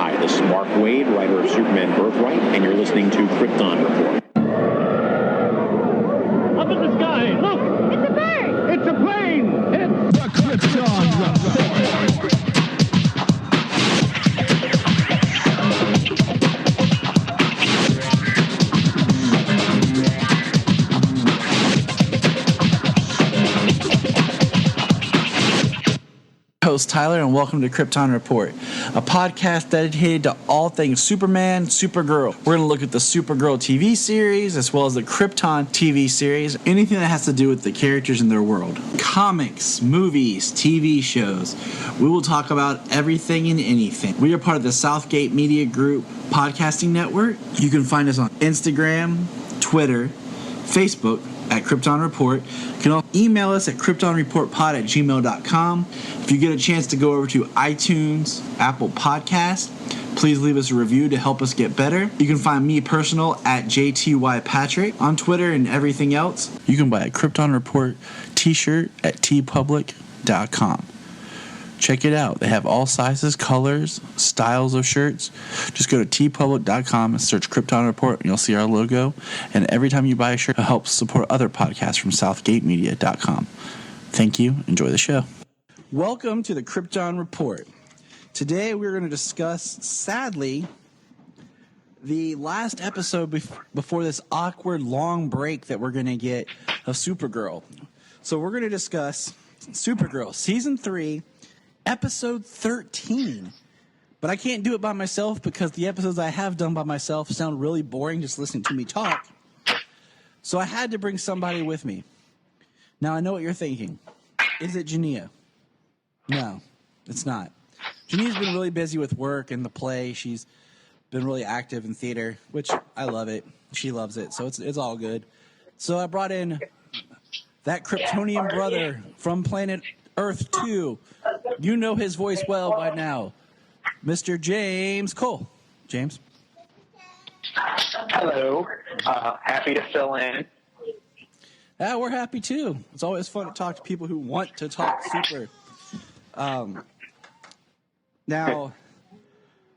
Hi, this is Mark Waid, writer of Superman Birthright, and you're listening to Krypton Report. Up in the sky, look! It's a bird! It's a plane! It's the Krypton Report! Host Tyler, and welcome to Krypton Report, a podcast dedicated to all things Superman, Supergirl. We're going to look at the Supergirl TV series as well as the Krypton TV series, anything that has to do with the characters in their world. Comics, movies, TV shows. We will talk about everything and anything. We are part of the Southgate Media Group podcasting network. You can find us on Instagram, Twitter, Facebook at Krypton Report. You can also email us at kryptonreportpod@gmail.com. If you get a chance to go over to iTunes, Apple Podcast, please leave us a review to help us get better. You can find me personal at JTYPatrick on Twitter and everything else. You can buy a Krypton Report t-shirt at tpublic.com. Check it out. They have all sizes, colors, styles of shirts. Just go to tpublic.com and search Krypton Report, and you'll see our logo. And every time you buy a shirt, it helps support other podcasts from southgatemedia.com. Thank you. Enjoy the show. Welcome to the Krypton Report. Today we're going to discuss, sadly, the last episode before this awkward long break that we're going to get of Supergirl. So we're going to discuss Supergirl, Season 3, Episode 13. But I can't do it by myself because the episodes I have done by myself sound really boring just listening to me talk. So I had to bring somebody with me. Now I know what you're thinking. Is it Junia? No, it's not. Junia's been really busy with work and the play. She's been really active in theater, which I love it. She loves it, so it's all good. So I brought in that Kryptonian brother from planet Earth 2. You know his voice well by now. Mr. James Cole. James? Hello. Happy to fill in. Yeah, we're happy too. It's always fun to talk to people who want to talk super. Now,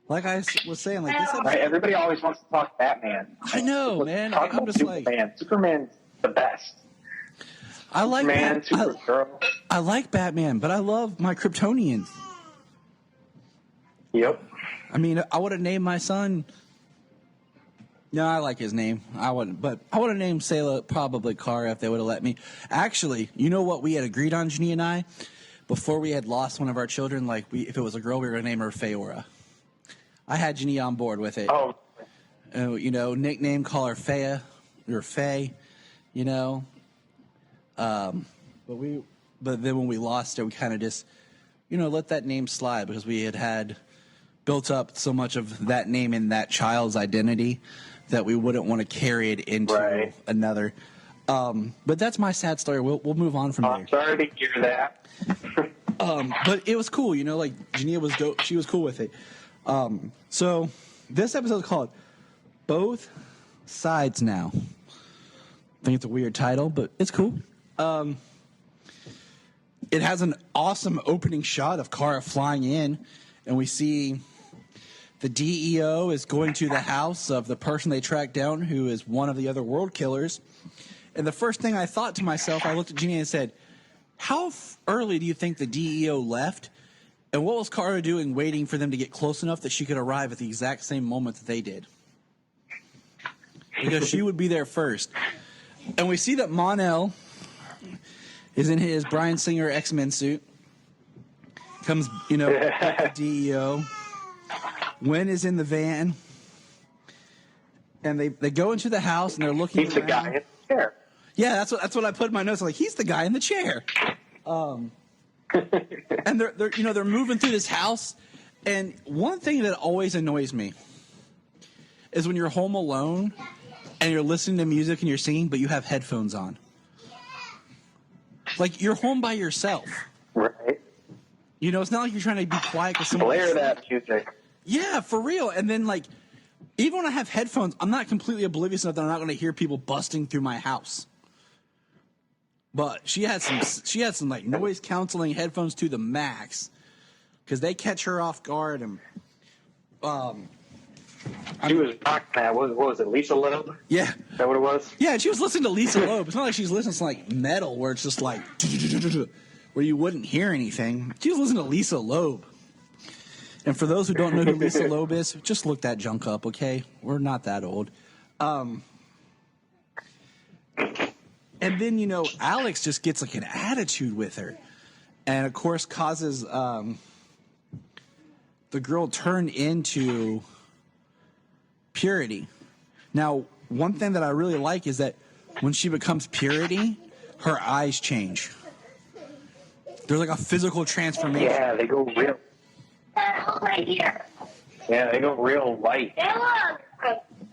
like I was saying, like this episode, Right, everybody always wants to talk Batman. I know, man. I'm just Superman. like Superman's the best. I like Superman, Supergirl. I like Batman, but I love my Kryptonians. Yep. I mean, I would have named my son. No, I like his name. I wouldn't, but I would have named Sayla probably Kara if they would have let me. Actually, you know what we had agreed on, Junia and I, before we had lost one of our children. Like, if it was a girl, we were going to name her Feora. I had Junia on board with it. Oh. You know, nickname, call her Fea or Faye. You know. But then when we lost her, we kind of just, let that name slide because we had built up so much of that name in that child's identity that we wouldn't want to carry it into another. But that's my sad story. We'll move on from there. I'm sorry to hear that. But it was cool, like Junia was dope. She was cool with it. So this episode is called Both Sides Now. I think it's a weird title, but it's cool. It has an awesome opening shot of Kara flying in, and we see the DEO is going to the house of the person they tracked down, who is one of the other world killers. And the first thing I thought to myself, I looked at Junia and said, how early do you think the DEO left? And what was Kara doing waiting for them to get close enough that she could arrive at the exact same moment that they did? Because she would be there first. And we see that Mon-El is in his Bryan Singer X-Men suit. Comes, with the DEO. Wen is in the van. And they go into the house and they're looking He's around. the guy in the chair. Yeah, that's what I put in my notes. I'm like, he's the guy in the chair. And they're moving through this house. And one thing that always annoys me is when you're home alone and you're listening to music and you're singing, but you have headphones on. Like, you're home by yourself. Right. It's not like you're trying to be quiet because someone. Blare that music. Yeah, for real. And then, like, even when I have headphones, I'm not completely oblivious enough that I'm not going to hear people busting through my house. But she had some like noise canceling headphones to the max because they catch her off guard. And She was rocking that. What was it, Lisa Loeb? Yeah. Is that what it was? Yeah, and she was listening to Lisa Loeb. It's not like she's listening to like metal where it's just like where you wouldn't hear anything. She was listening to Lisa Loeb. And for those who don't know who Lisa Loeb is, just look that junk up, okay? We're not that old. And then, Alex just gets like an attitude with her. And, of course, causes the girl turn into Purity. Now, one thing that I really like is that when she becomes Purity, her eyes change. There's like a physical transformation. Yeah, they go real. Right here. Yeah, they go real light.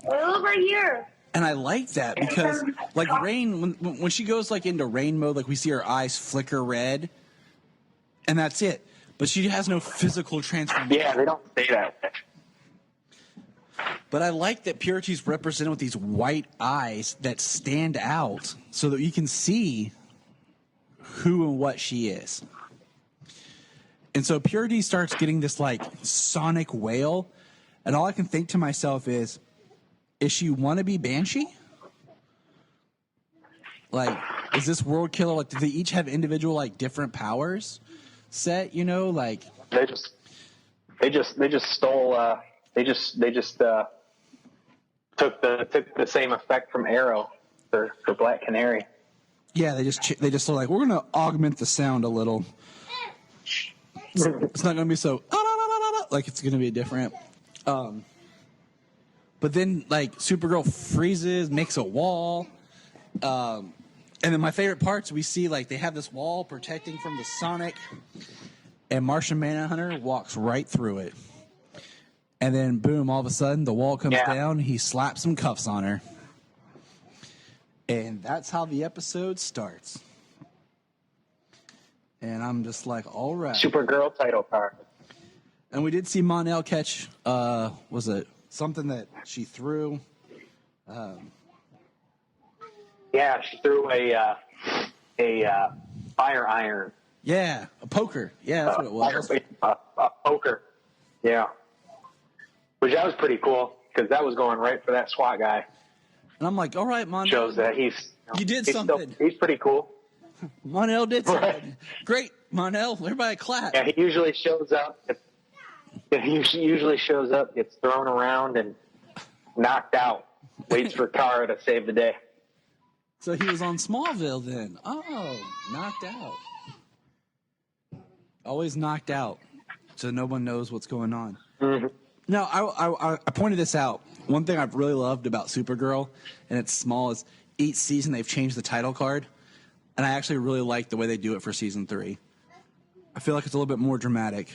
Look right here. And I like that because, like, Rain, when she goes, like, into Rain mode, like, we see her eyes flicker red, and that's it. But she has no physical transformation. Yeah, they don't say that. But I like that Purity's represented with these white eyes that stand out so that you can see who and what she is. And so Purity starts getting this, like, sonic wail, and all I can think to myself is she wannabe Banshee? Like, is this World Killer, like, do they each have individual, like, different powers set, like... They just stole, they just took the same effect from Arrow for Black Canary. Yeah, they just are like, we're going to augment the sound a little. It's not going to be so like it's going to be different. But then like Supergirl freezes, makes a wall. And then my favorite parts, we see like they have this wall protecting from the Sonic, and Martian Manhunter walks right through it. And then boom, all of a sudden the wall comes down, he slaps some cuffs on her. And that's how the episode starts. And I'm just like, all right. Supergirl title card. And we did see Mon-El catch, was it something that she threw? Yeah, she threw a fire iron. Yeah, a poker. Yeah, that's what it was. A poker. Yeah. Which that was pretty cool because that was going right for that SWAT guy. And I'm like, all right, Mon-El. Shows that you did something. He's pretty cool. Mon-El did something. Right. Great, Mon-El. Everybody clap. Yeah, he usually shows up. Gets thrown around and knocked out. Waits for Kara to save the day. So he was on Smallville then. Oh, knocked out. Always knocked out, so no one knows what's going on. Mm-hmm. No, I pointed this out. One thing I've really loved about Supergirl, and it's small, is each season they've changed the title card, and I actually really like the way they do it for season 3. I feel like it's a little bit more dramatic.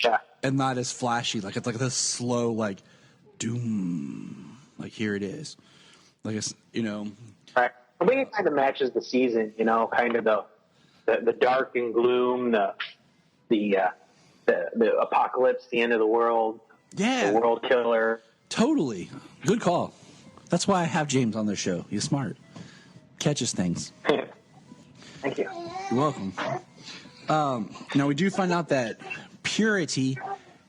Yeah. And not as flashy. Like it's like this slow, like doom. Like here it is. Like it's Right. I think it kind of matches the season. Kind of the dark and gloom, the apocalypse, the end of the world. Yeah. The world killer. Totally. Good call. That's why I have James on this show. He's smart. Catches things. Thank you. You're welcome. Now we do find out that Purity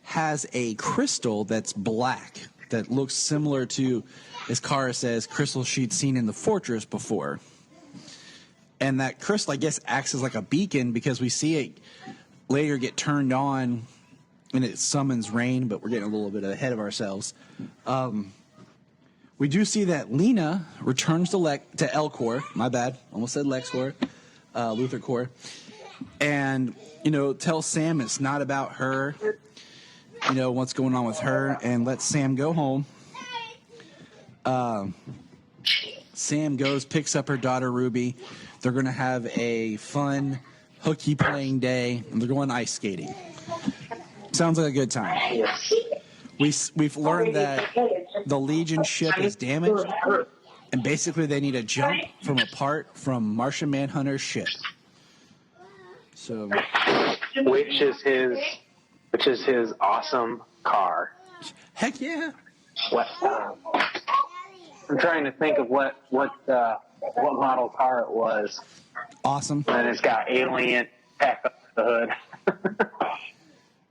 has a crystal that's black that looks similar to, as Kara says, crystals she'd seen in the fortress before. And that crystal, I guess, acts as like a beacon because we see it later get turned on and it summons rain, but we're getting a little bit ahead of ourselves. We do see that Lena returns to L-Corps. My bad. Almost said Lex-Corps. Luthor Corps. And, tells Sam it's not about her, what's going on with her, and lets Sam go home. Sam goes, picks up her daughter, Ruby. They're going to have a fun hooky playing day, and they're going ice skating. Sounds like a good time. We've learned that the Legion ship is damaged, and basically they need a jump from a part from Martian Manhunter's ship. So, Which is his awesome car. heck yeah. I'm trying to think of what model car it was. Awesome. And it's got alien tech up the hood.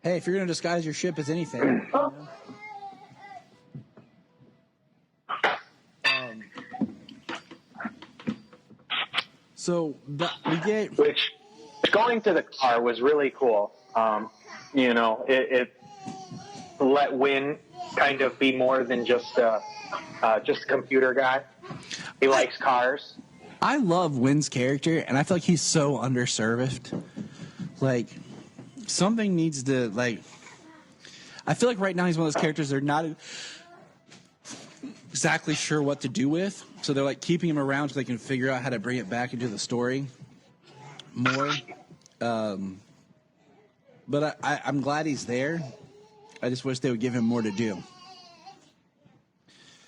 Hey, if you're going to disguise your ship as anything. You know? So we get... Which, going to the car was really cool. It let Wynn kind of be more than just a computer guy. He likes cars. I love Wynn's character, and I feel like he's so underserved. Like, something needs to, like... I feel like right now he's one of those characters they're not exactly sure what to do with. So they're, like, keeping him around so they can figure out how to bring it back into the story more. But I'm glad he's there. I just wish they would give him more to do.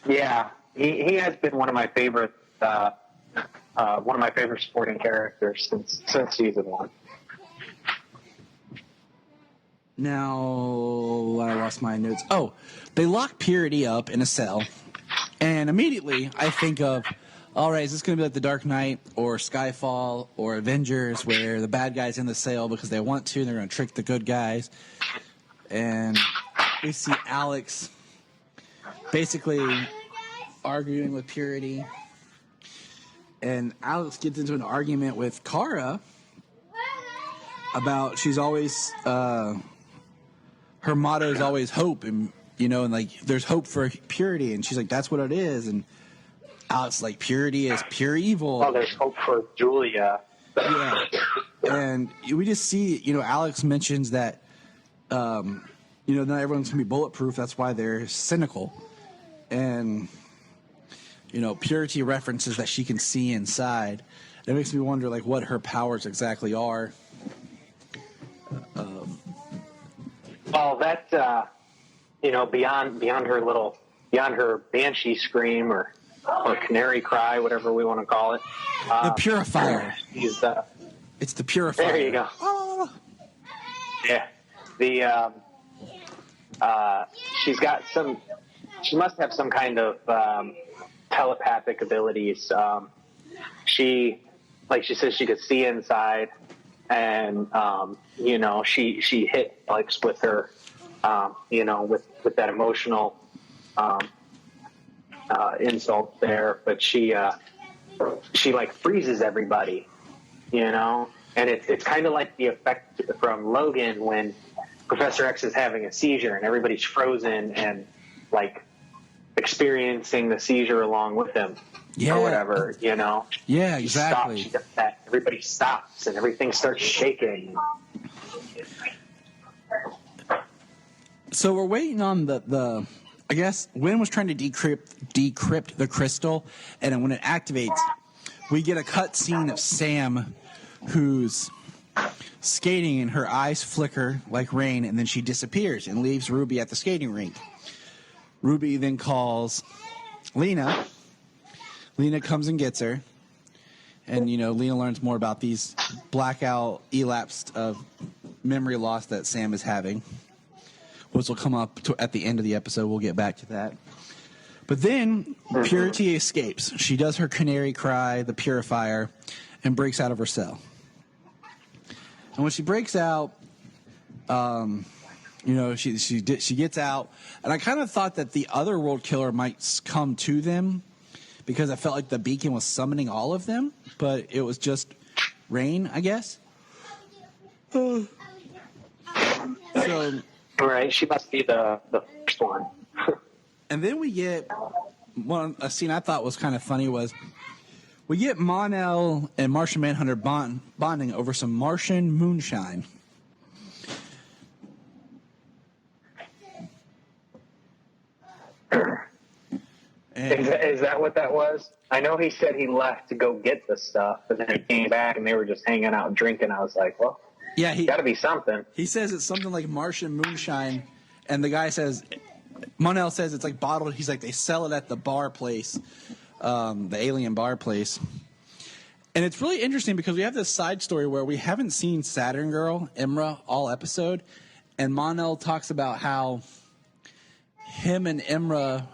Yeah, he has been one of my favorite supporting characters since season 1. Now I lost my notes. Oh, they lock Purity up in a cell, and immediately I think of, all right, is this going to be like The Dark Knight or Skyfall or Avengers, where the bad guys in the cell because they want to, and they're going to trick the good guys, and we see Alex basically arguing with Purity, and Alex gets into an argument with Kara about she's always her motto is always hope, and and like there's hope for Purity, and she's like, that's what it is, and Alex like, purity is pure evil. Oh, there's hope for Julia. Yeah, and we just see Alex mentions that not everyone's gonna be bulletproof. That's why they're cynical, and Purity references that she can see inside. It makes me wonder like what her powers exactly are. Well, that beyond her banshee scream or canary cry, whatever we want to call it. The purifier. It's the purifier. There you go. Oh. Yeah. She must have some kind of telepathic abilities. She says she could see inside, and she hit Alex with her, with that emotional insult there, but she like freezes everybody, and it's kind of like the effect from Logan when Professor X is having a seizure and everybody's frozen and like experiencing the seizure along with him. Yeah. Or whatever, Yeah, exactly. She does that. Everybody stops and everything starts shaking. So we're waiting on the I guess Wynn was trying to decrypt the crystal, and when it activates, we get a cut scene of Sam who's skating and her eyes flicker like rain, and then she disappears and leaves Ruby at the skating rink. Ruby then calls Lena. Lena comes and gets her, and Lena learns more about these blackout elapsed of memory loss that Sam is having, which will come up at the end of the episode. We'll get back to that. But then Purity escapes. She does her canary cry, the purifier, and breaks out of her cell. And when she breaks out, she gets out, and I kind of thought that the other world killer might come to them, because I felt like the beacon was summoning all of them, but it was just rain, I guess. So, right, she must be the first one. And then we get a scene I thought was kind of funny was we get Mon-El and Martian Manhunter bonding over some Martian moonshine. Is that what that was? I know he said he left to go get the stuff, but then he came back and they were just hanging out and drinking. I was like, well, yeah, got to be something. He says it's something like Martian moonshine, and the guy says, Mon-El says it's like bottled. He's like, they sell it at the bar place, the alien bar place. And it's really interesting because we have this side story where we haven't seen Saturn Girl, Imra, all episode, and Mon-El talks about how him and Imra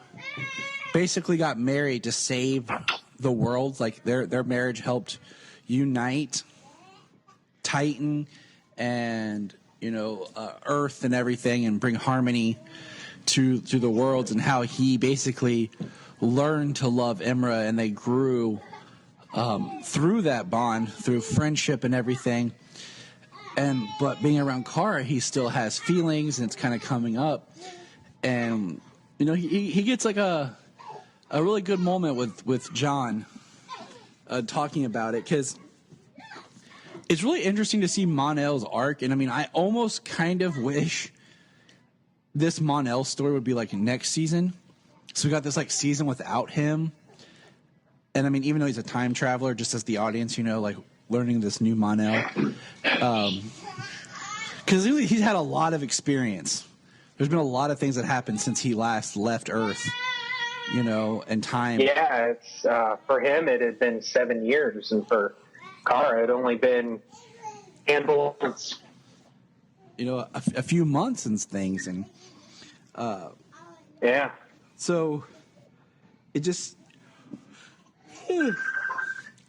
basically got married to save the world. Like their marriage helped unite Titan and Earth and everything, and bring harmony to the worlds, and how he basically learned to love Imra, and they grew through that bond, through friendship and everything. But being around Kara, he still has feelings, and it's kind of coming up. And he gets like a really good moment with John talking about it, because it's really interesting to see Mon-El's arc. And I mean, I almost kind of wish this Mon-El story would be like next season. So we got this like season without him. And I mean, even though he's a time traveler, just as the audience, like learning this new Mon-El. Because he's had a lot of experience. There's been a lot of things that happened since he last left Earth, and time. Yeah, it's for him it had been 7 years, and for Kara it had only been a handful of months. A few months and things, and yeah. So it just,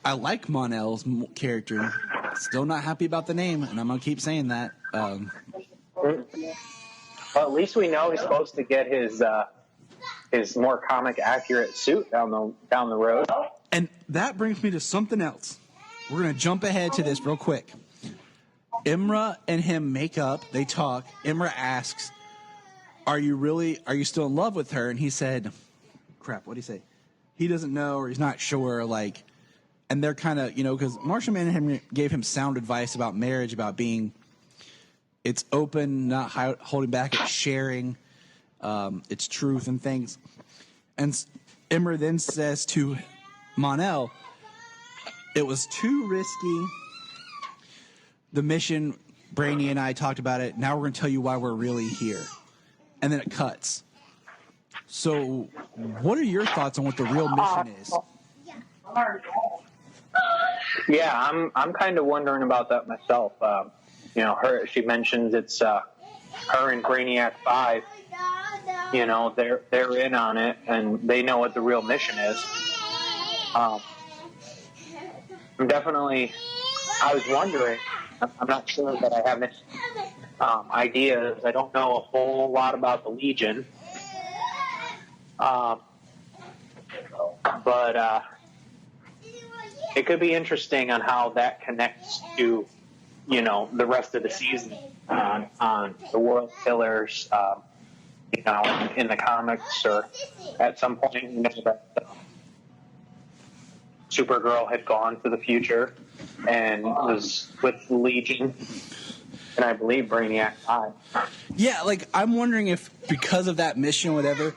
I like Mon-El's character. Still not happy about the name, and I'm gonna keep saying that. Well, at least we know he's supposed to get his more comic accurate suit down the road. And that brings me to something else. We're gonna jump ahead to this real quick. Imra and him make up. They talk. Imra asks, are you still in love with her? And he said, crap, what'd he say? He doesn't know, or he's not sure, like, and they're kind of, because Martian Manhunter gave him sound advice about marriage, about being, it's open, not holding back, it's sharing, it's truth and things. And Imra then says to Mon-El, it was too risky. The mission, Brainy and I talked about it. Now we're going to tell you why we're really here. And then it cuts. So what are your thoughts on what the real mission is? Yeah, I'm kind of wondering about that myself. She mentions it's her and Brainiac 5. They're in on it, and they know what the real mission is. I was wondering. I'm not sure that I have any ideas. I don't know a whole lot about the Legion. But it could be interesting on how that connects to, the rest of the season on the World Killers, in the comics, or at some point, that Supergirl had gone to the future and was with the Legion, and I believe Brainiac 5. Yeah, like, I'm wondering if because of that mission or whatever,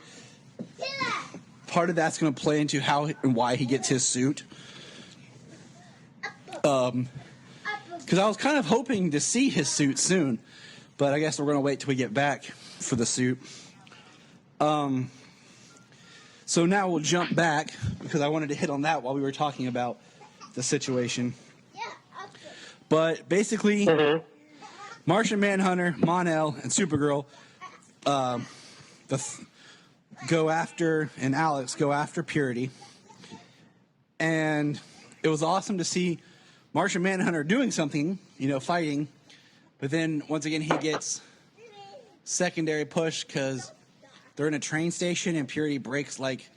part of that's going to play into how and why he gets his suit. Because I was kind of hoping to see his suit soon, but I guess we're going to wait till we get back for the suit. So now we'll jump back, because I wanted to hit on that while we were talking about the situation. But basically, Martian Manhunter, Mon-El, and Supergirl go after, and Alex go after Purity. And it was awesome to see Martian Manhunter doing something, fighting. But then, once again, he gets secondary push because they're in a train station, and Purity breaks, like,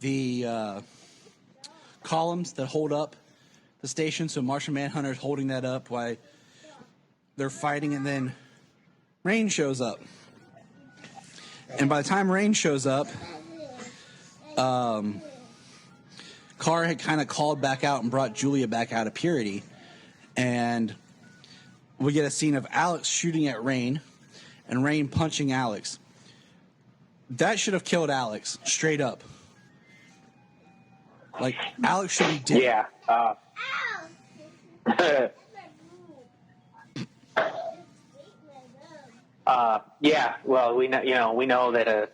the columns that hold up the station. So Martian Manhunter is holding that up while they're fighting, and then Rain shows up. And by the time Rain shows up, Kara had kind of called back out and brought Julia back out of Purity. And we get a scene of Alex shooting at Rain, and Rain punching Alex. That should have killed Alex, straight up. Like, Alex should be dead. Yeah. Yeah. Well, we know that a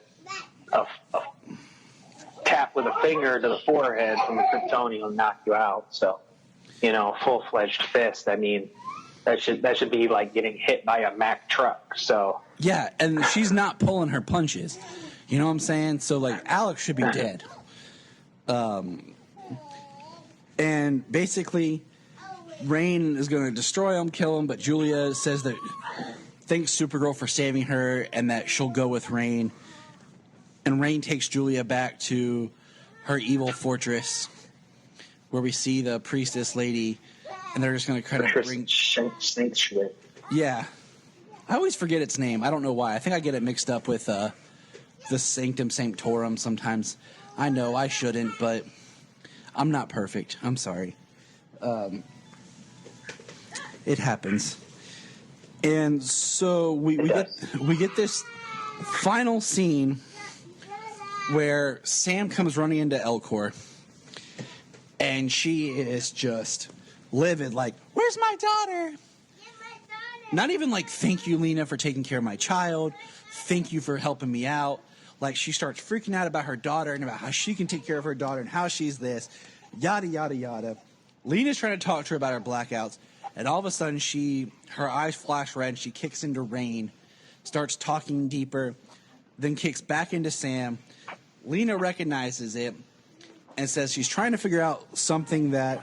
tap with a finger to the forehead from the Kryptonian will knock you out. So, full-fledged fist. I mean, that should be like getting hit by a Mack truck. So. Yeah, and she's not pulling her punches. You know what I'm saying? So, like, Alex should be dead. And basically, Rain is going to destroy him, kill him, but Julia says that thanks Supergirl for saving her and that she'll go with Rain. And Rain takes Julia back to her evil fortress where we see the priestess lady, and they're just going to kind of bring... Yeah. I always forget its name. I don't know why. I think I get it mixed up with the Sanctum Sanctorum sometimes. I know I shouldn't, but I'm not perfect. I'm sorry. It happens. And so we get this final scene where Sam comes running into Elcor, and she is just livid, like, where's my daughter? Not even like, thank you, Lena, for taking care of my child. Thank you for helping me out. Like, she starts freaking out about her daughter and about how she can take care of her daughter and how she's this, yada, yada, yada. Lena's trying to talk to her about her blackouts, and all of a sudden her eyes flash red, and she kicks into Rain, starts talking deeper, then kicks back into Sam. Lena recognizes it and says she's trying to figure out something that,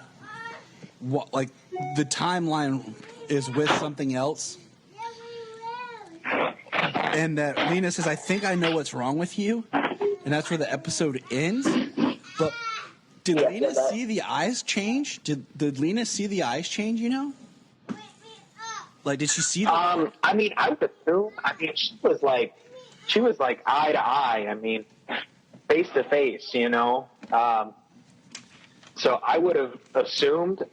like, the timeline is with something else. And that Lena says, I think I know what's wrong with you. And that's where the episode ends. But did Lena see the eyes change? Did Lena see the eyes change, you know? Like, did she see the... I mean, I would assume, she was like eye to eye. I mean, face to face, you know? So I would have assumed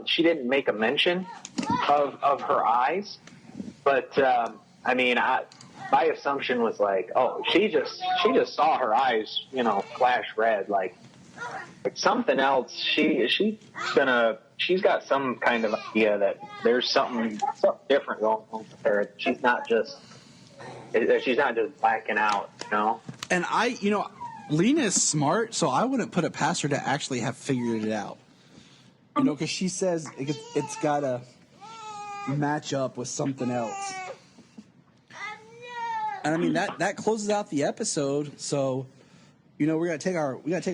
she didn't make a mention of her eyes. But, I mean, my assumption was like, oh, she just saw her eyes, you know, flash red, like something else. She's got some kind of idea that there's something different going on with her. She's not just blacking out, you know. And Lena's smart, so I wouldn't put it past her to actually have figured it out. You know, because she says it's got to match up with something else. And I mean that closes out the episode. So, you know, we gotta take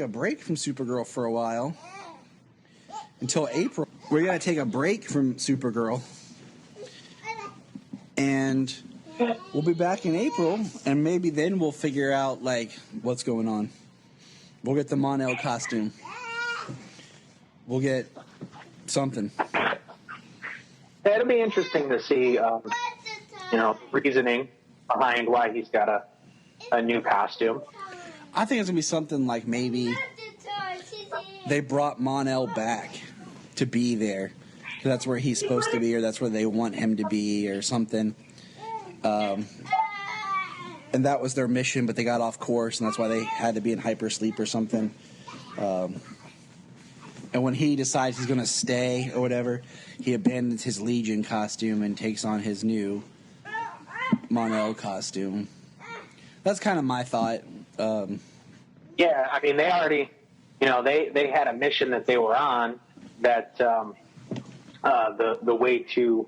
a break from Supergirl for a while until April. We gotta take a break from Supergirl, and we'll be back in April, and maybe then we'll figure out like what's going on. We'll get the Mon-El costume. We'll get something. It'll be interesting to see, reasoning behind why he's got a new costume. I think it's going to be something like maybe they brought Mon-El back to be there. That's where he's supposed to be, or that's where they want him to be, or something. And that was their mission, but they got off course, and that's why they had to be in hypersleep or something. And when he decides he's going to stay or whatever, he abandons his Legion costume and takes on his new Mon-El costume. That's kind of my thought. Yeah, I mean, they already, they had a mission that they were on that the way to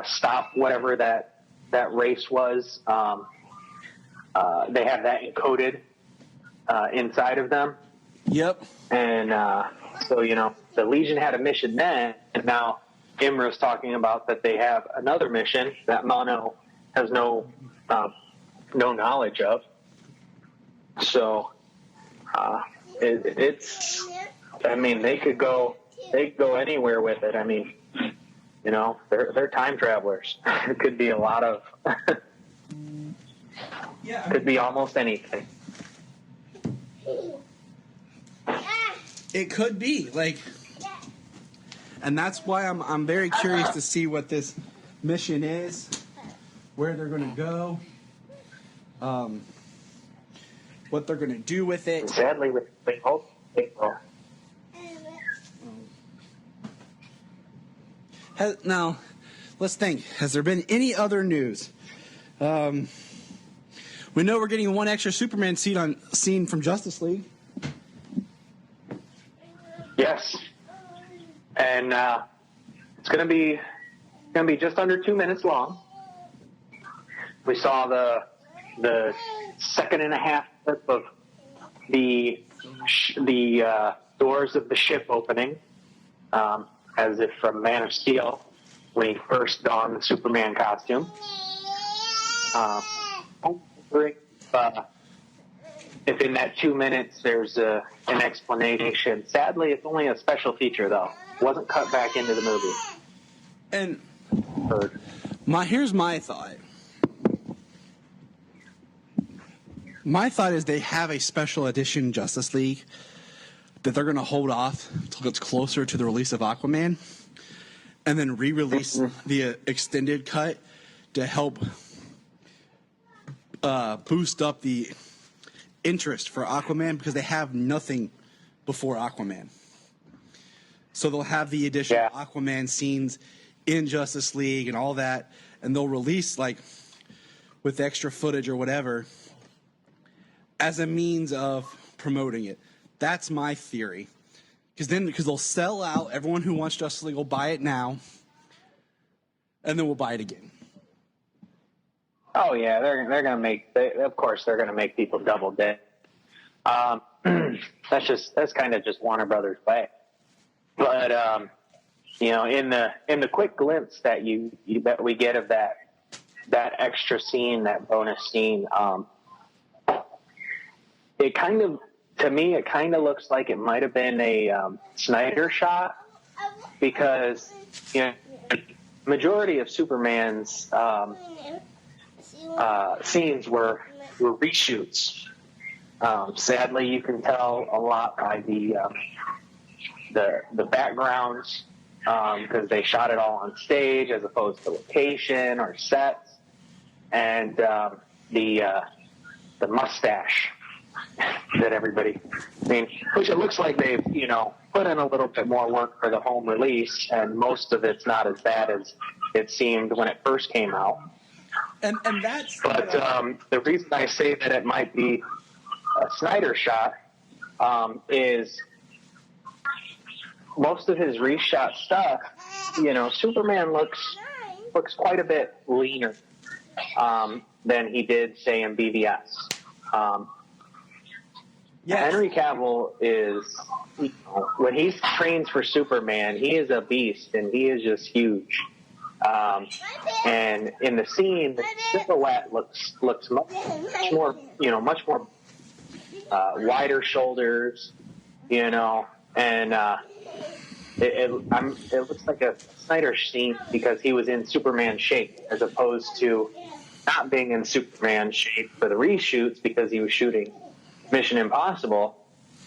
stop whatever that race was, they have that encoded inside of them. Yep. And so, the Legion had a mission then, and now Imra's talking about that they have another mission that Mon-El has no knowledge of. So it's, I mean, they could go anywhere with it. I mean, they're time travelers. It could be a lot of, could be almost anything. It could be and that's why I'm very curious to see what this mission is, where they're going to go, what they're going to do with it. Sadly, we hope they will. Now, let's think. Has there been any other news? We know we're getting one extra Superman scene from Justice League. Yes, and it's going to be just under 2 minutes long. We saw the second and a half clip of the doors of the ship opening, as if from Man of Steel when he first donned the Superman costume. If in that 2 minutes there's an explanation. Sadly, it's only a special feature, though. It wasn't cut back into the movie. And Heard. here's my thought. My thought is they have a special edition Justice League that they're going to hold off until it's closer to the release of Aquaman, and then re-release the extended cut to help boost up the interest for Aquaman, because they have nothing before Aquaman. So they'll have the additional Aquaman scenes in Justice League and all that, and they'll release, like, with extra footage or whatever as a means of promoting it. That's my theory. Because they'll sell out, everyone who wants Justice League will buy it now, and then we'll buy it again. Oh yeah, they're gonna make. Of course, they're gonna make people double dip. That's kind of just Warner Brothers' way. But in the quick glimpse that we get of that extra scene, that bonus scene, it kind of, to me, it kind of looks like it might have been a Snyder shot, because majority of Superman's scenes were reshoots. Sadly, you can tell a lot by the backgrounds, because they shot it all on stage as opposed to location or sets, and the mustache that everybody, which it looks like they've put in a little bit more work for the home release, and most of it's not as bad as it seemed when it first came out. And that's. But the reason I say that it might be a Snyder shot is most of his reshot stuff. Superman looks quite a bit leaner than he did, say, in BVS. Henry Cavill is, when he trains for Superman, he is a beast, and he is just huge. And in the scene, the silhouette looks much more, much more wider shoulders, and it looks like a Snyder scene because he was in Superman shape, as opposed to not being in Superman shape for the reshoots because he was shooting Mission Impossible,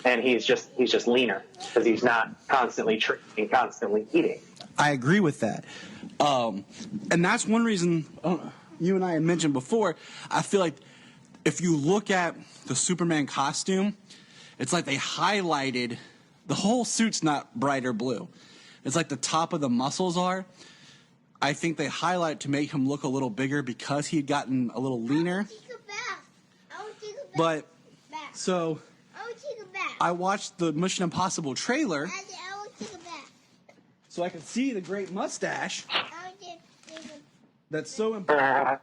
and he's just leaner because he's not constantly training, constantly eating. I agree with that. And that's one reason you and I had mentioned before. I feel like if you look at the Superman costume, it's like they highlighted the whole suit's not brighter blue. It's like the top of the muscles are. I think they highlight to make him look a little bigger because he had gotten a little leaner. But so I watched the Mission Impossible trailer, so I could see the great mustache. That's so important.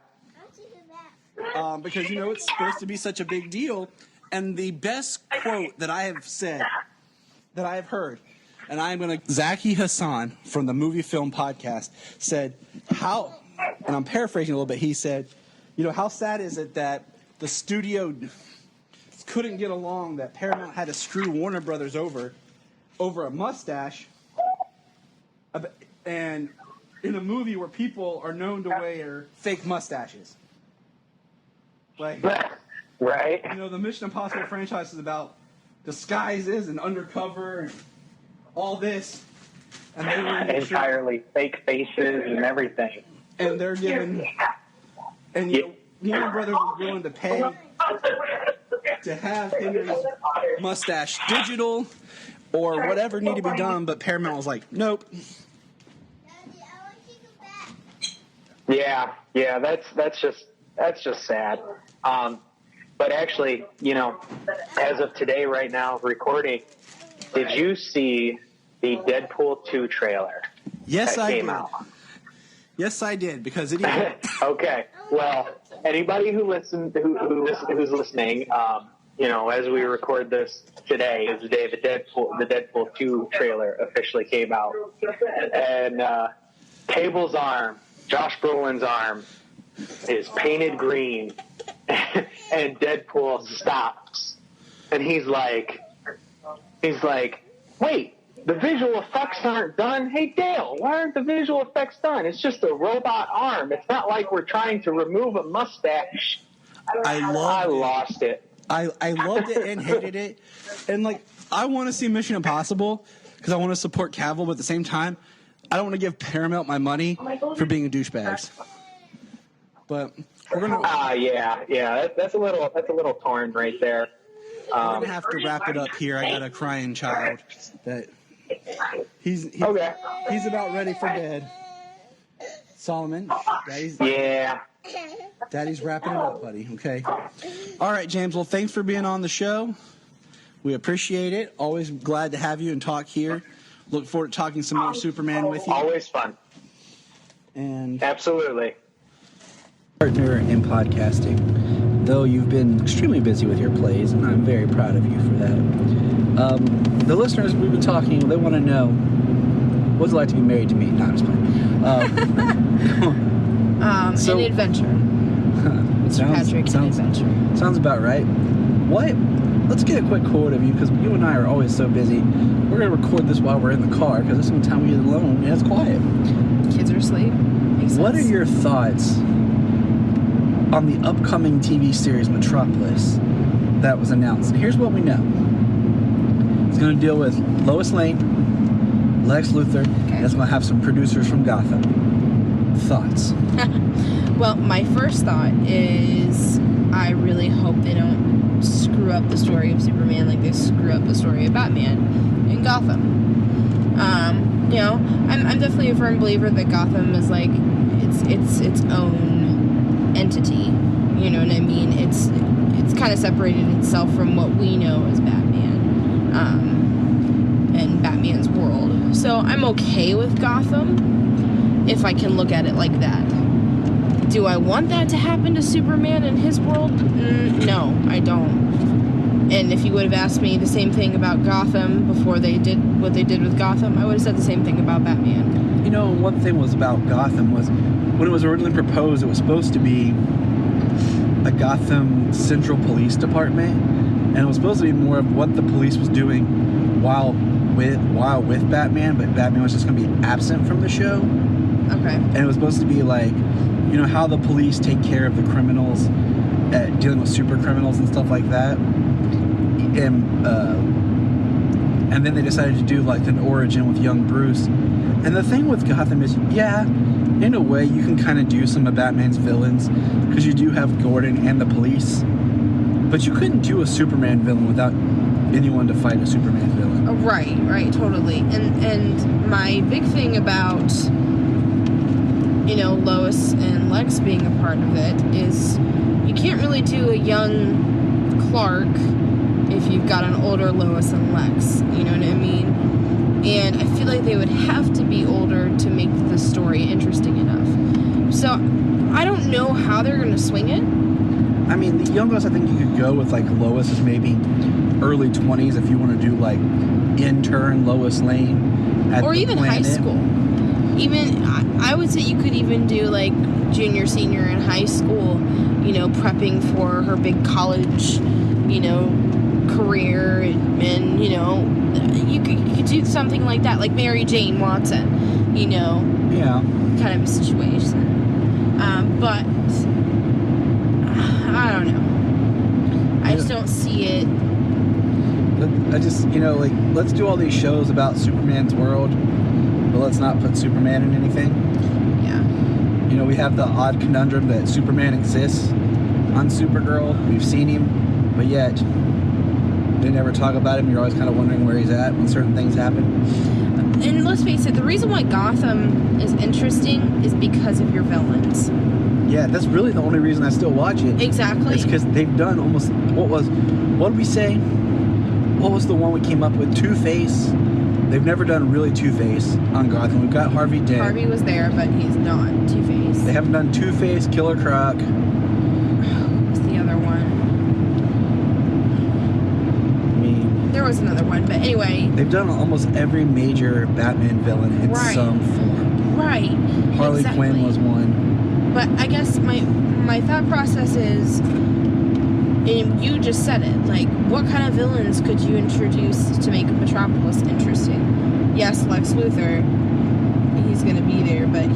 Because it's supposed to be such a big deal. And the best quote that I have said, that I have heard, and I'm going to, Zaki Hassan from the Movie Film Podcast said, and I'm paraphrasing a little bit, he said, how sad is it that the studio couldn't get along, that Paramount had to screw Warner Brothers over a mustache, and in a movie where people are known to wear fake mustaches. Like, right? The Mission Impossible franchise is about disguises and undercover and all this, and they were entirely fake faces and everything. And they're given, and Warner Brothers was willing to pay to have Henry's mustache digital or whatever needed to be done, but Paramount was like, nope. Yeah, that's just sad. But actually, as of today, right now, recording, did you see the Deadpool 2 trailer? Yes, I came did. out? Yes, I did, because it even... Okay. Well, anybody who's listening, as we record this today is the day the Deadpool 2 trailer officially came out, and Cable's arm, Josh Brolin's arm, is painted green, and Deadpool stops, and he's like, wait, the visual effects aren't done? Hey, Dale, why aren't the visual effects done? It's just a robot arm. It's not like we're trying to remove a mustache. I lost it. I loved it and hated it. And, like, I want to see Mission Impossible because I want to support Cavill, but at the same time, I don't want to give Paramount my money for being a douchebags. But we're gonna. Yeah. That's a little torn right there. We're gonna have to wrap it up here. I got a crying child that he's okay. He's about ready for bed. Solomon, Daddy's wrapping it up, buddy. Okay. All right, James. Well, thanks for being on the show. We appreciate it. Always glad to have you and talk here. Look forward to talking some more Superman with you. Always fun. And absolutely. Partner in podcasting, though you've been extremely busy with your plays, and I'm very proud of you for that. The listeners we've been talking, they want to know, what's it like to be married to me? No, I'm just playing. An adventure. Mr. Patrick, an adventure. Sounds about right. What? Let's get a quick quote of you, because you and I are always so busy. We're going to record this while we're in the car, because this is the time we get alone, and it's quiet. Kids are asleep. Makes What are sense. your thoughts on the upcoming TV series Metropolis that was announced? And here's what we know. It's going to deal with Lois Lane, Lex Luthor, and it's going to have some producers from Gotham. Thoughts? Well, my first thought is I really hope they don't screw up the story of Superman like they screw up the story of Batman in Gotham. I'm definitely a firm believer that Gotham is like its own entity. You know what I mean? It's kind of separated itself from what we know as Batman and Batman's world. So I'm okay with Gotham if I can look at it like that. Do I want that to happen to Superman in his world? No, I don't. And if you would have asked me the same thing about Gotham before they did what they did with Gotham, I would have said the same thing about Batman. You know, one thing was about Gotham was when it was originally proposed, it was supposed to be a Gotham Central Police Department, and it was supposed to be more of what the police was doing while with Batman, but Batman was just going to be absent from the show. Okay. And it was supposed to be like, you know, how the police take care of the criminals, dealing with super criminals and stuff like that. And then they decided to do like an origin with young Bruce. And the thing with Gotham is, yeah, in a way you can kind of do some of Batman's villains because you do have Gordon and the police, but you couldn't do a Superman villain without anyone to fight a Superman villain. Oh, right, totally. And my big thing about, you know, Lois and Lex being a part of it is you can't really do a young Clark if you've got an older Lois and Lex, you know what I mean? And I feel like they would have to be older to make the story interesting enough. So I don't know how they're going to swing it. I mean, the youngest I think you could go with like Lois is maybe early 20s if you want to do like intern Lois Lane at or the even Planet. high school. Even I would say you could even do like junior, senior in high school, you know, prepping for her big college, you know, career, and you know, you could do something like that, like Mary Jane Watson, you know, kind of a situation. But I don't know. I just don't see it. I just, you know, like, let's do all these shows about Superman's world, but let's not put Superman in anything. Yeah. You know, we have the odd conundrum that Superman exists on Supergirl. We've seen him, but yet they never talk about him. You're always kind of wondering where he's at when certain things happen. And let's face it, the reason why Gotham is interesting is because of your villains. Yeah, that's really the only reason I still watch it. Exactly. It's because they've done almost, what did we say? What was the one we came up with? Two-Face. They've never done really Two-Face on Gotham. We've got Harvey Dent. Harvey was there, but he's not Two-Face. They haven't done Two-Face, Killer Croc. What's the other one? I mean, there was another one, but anyway. They've done almost every major Batman villain in some form. Right. Harley exactly. Quinn was one. But I guess my thought process is, and you just said it, like, what kind of villains could you introduce to make Metropolis interesting? Yes, Lex Luthor, he's going to be there, but,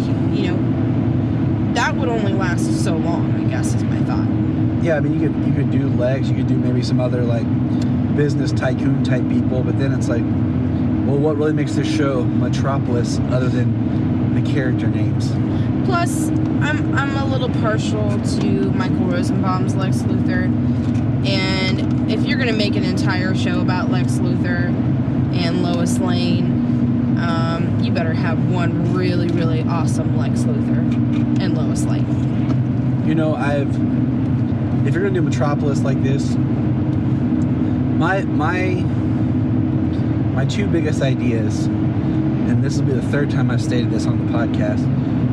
that would only last so long, I guess, is my thought. Yeah, I mean, you could do Lex, you could do maybe some other, like, business tycoon type people, but then it's like, well, what really makes this show Metropolis other than the character names? Plus, I'm a little partial to Michael Rosenbaum's Lex Luthor, and if you're going to make an entire show about Lex Luthor and Lois Lane, you better have one really, really awesome Lex Luthor and Lois Lane. If you're going to do Metropolis like this, my two biggest ideas, and this will be the third time I've stated this on the podcast,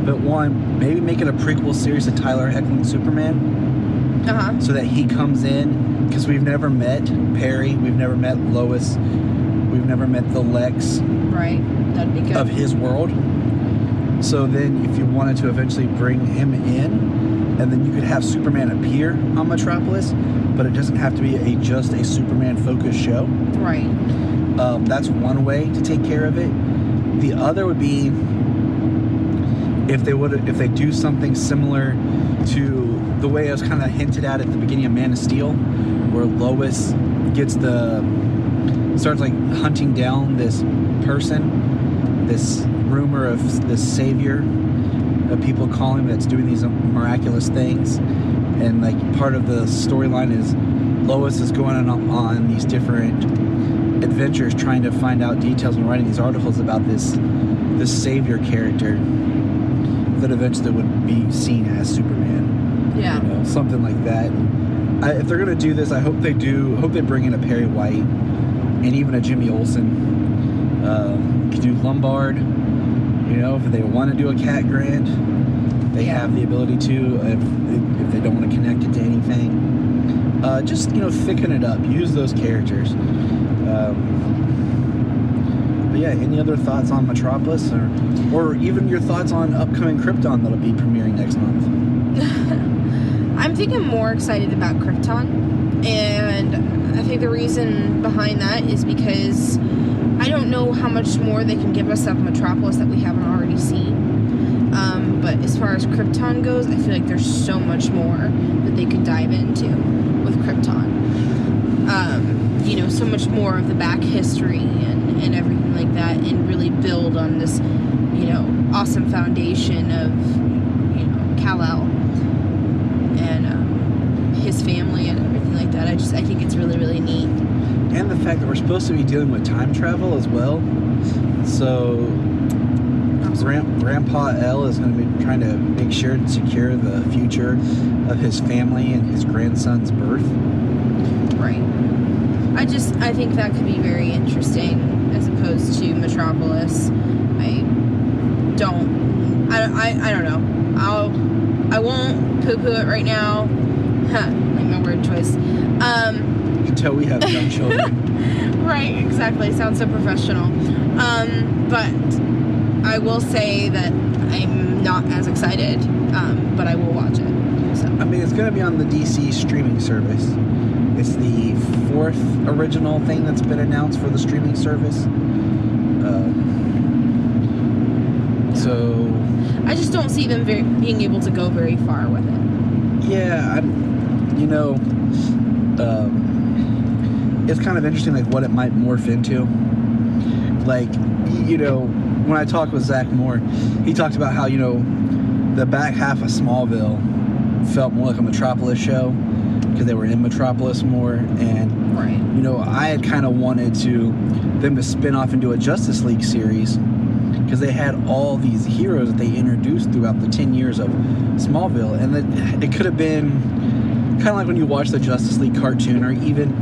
but one, maybe make it a prequel series of Tyler heckling Superman. Uh-huh. So that he comes in, because we've never met Perry, we've never met Lois, we've never met the Lex Right. That'd be good. of his world. So then if you wanted to eventually bring him in, and then you could have Superman appear on Metropolis, but it doesn't have to be just a Superman focused show. Right. That's one way to take care of it. The other would be if they do something similar to the way it was kind of hinted at the beginning of Man of Steel, where Lois starts like hunting down this person, this rumor of this savior that people call him, that's doing these miraculous things, and like part of the storyline is Lois is going on these different adventures trying to find out details and writing these articles about this savior character that eventually would be seen as Superman. Yeah. Something like that. If they're gonna do this, I hope they bring in a Perry White and even a Jimmy Olsen. Could do Lombard. If they want to do a Cat Grant, they have the ability to. If they don't want to connect it to anything, just thicken it up. Use those characters. But yeah, any other thoughts on Metropolis, or even your thoughts on upcoming Krypton that'll be premiering next month? I'm thinking more excited about Krypton, and I think the reason behind that is because I don't know how much more they can give us of Metropolis that we haven't already seen. But as far as Krypton goes, I feel like there's so much more that they could dive into with Krypton. So much more of the back history and everything like that, and really build on this, awesome foundation of, Kal-El and his family and everything like that. I think it's really, really neat. And the fact that we're supposed to be dealing with time travel as well. So Grandpa L is going to be trying to make sure to secure the future of his family and his grandson's birth. Right. I think that could be very interesting as opposed to Metropolis. I don't know. I won't poo-poo it right now. Like my word choice. You can tell we have young children. Right, exactly. Sounds so professional. But I will say that I'm not as excited, but I will watch it. So. I mean, it's going to be on the DC streaming service. It's the fourth original thing that's been announced for the streaming service. So I just don't see them being able to go very far with it. Yeah, it's kind of interesting, like, what it might morph into. Like, when I talked with Zach Moore, he talked about how, the back half of Smallville felt more like a Metropolis show because they were in Metropolis more, and right. I had kind of wanted them to spin off into a Justice League series because they had all these heroes that they introduced throughout the 10 years of Smallville, and it could have been kind of like when you watch the Justice League cartoon, or even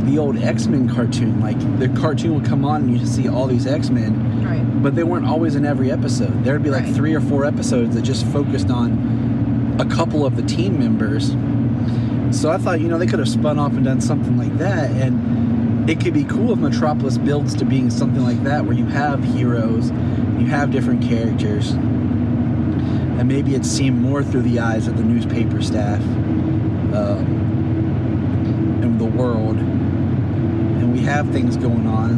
the old X-Men cartoon. Like, the cartoon would come on and you'd see all these X-Men, right, but they weren't always in every episode. There'd be like 3 or 4 episodes that just focused on a couple of the team members. So I thought, they could have spun off and done something like that, and it could be cool if Metropolis builds to being something like that, where you have heroes, you have different characters, and maybe it's seen more through the eyes of the newspaper staff and the world. And we have things going on,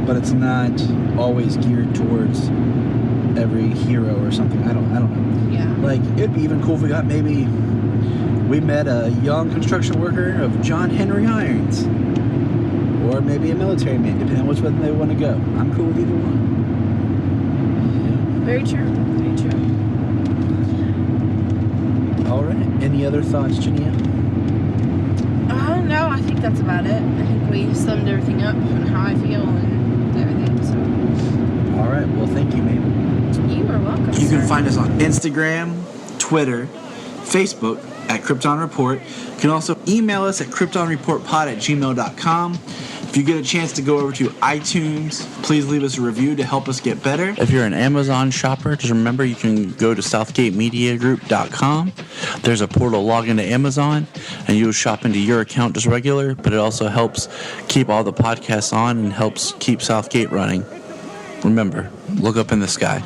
but it's not always geared towards every hero or something. I don't know. Yeah. Like, it'd be even cool if we met a young construction worker of John Henry Irons, or maybe a military man, depending on which way they want to go. I'm cool with either one. Very true. Very true. All right. Any other thoughts, Junia? No, I think that's about it. I think we summed everything up and how I feel and everything. So. All right. Well, thank you, Mabel. You are welcome. You can sir. find us on Instagram, Twitter, Facebook at Krypton Report. You can also email us at kryptonreportpod@gmail.com. If you get a chance to go over to iTunes, please leave us a review to help us get better. If you're an Amazon shopper, just remember you can go to southgatemediagroup.com. There's a portal log into Amazon, and you'll shop into your account just regular, but it also helps keep all the podcasts on and helps keep Southgate running. Remember, look up in the sky.